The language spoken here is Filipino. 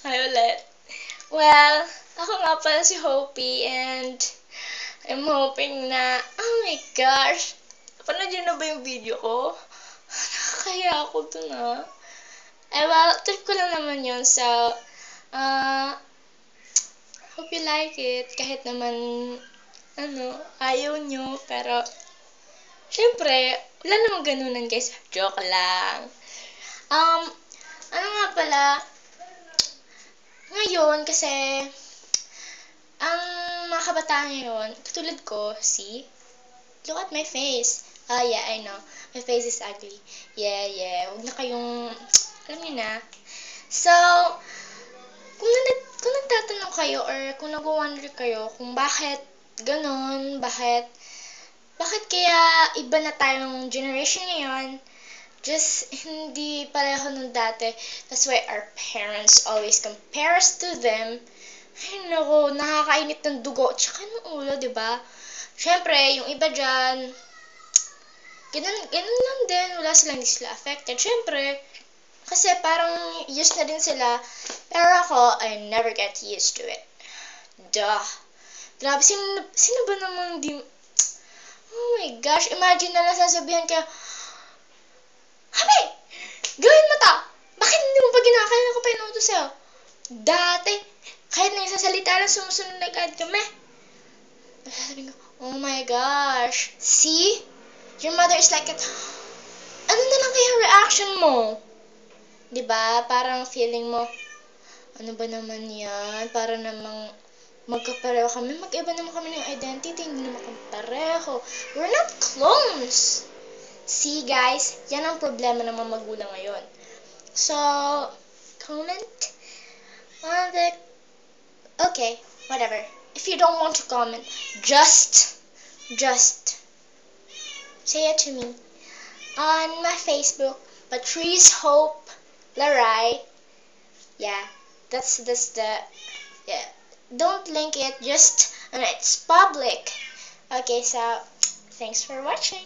Hi ulit. Well, ako nga pala si Hopi and I'm hoping na, oh my gosh, napanood yun na ba yung video ko? Nakakaya ako dun well, trip ko lang naman yun. So, hope you like it. Kahit naman, ayaw nyo. Pero, syempre, wala namang ganunan guys. Joke lang. Ano nga pala, ngayon kasi, ang mga kabataan ngayon, katulad ko, see? Look at my face. Yeah, I know. My face is ugly. Yeah. Huwag na kayong, alam niyo na. So, kung nagtatanong kayo or kung nag-wonder kayo kung bakit ganon, bakit kaya iba na tayong generation ngayon, just hindi pareho nung dati. That's why our parents always compare us to them. Ay, naku, nakakainit ng dugo. Tsaka ng ulo, diba? Siyempre, yung iba dyan, ganun lang din. Wala silang, hindi sila affected. Siyempre, kasi parang used na din sila. Pero ako, I never get used to it. Duh. Grabe, sino ba namang di... Oh my gosh, imagine na lang sasabihan ka, Habi! Gawin mo to! Bakit hindi mo pa ginawa? Kailan ko pa inutos sa'yo? Dati, kahit na yung sasalita lang, sumusunod na agad kami. Sabi ko, oh my gosh. See? Your mother is like that. Ano na lang kaya reaction mo? Diba? Parang feeling mo, ano ba naman yan? Para namang magkapareho kami. Mag-iba naman kami ng identity. Hindi naman kami pareho. We're not clones. See, guys? Yan ang problema ng mga magulang ngayon. So, comment on the... Okay, whatever. If you don't want to comment, just say it to me on my Facebook, Patrice Hope Laray. Yeah, that's the yeah. Don't link it, just it's public. Okay, so thanks for watching.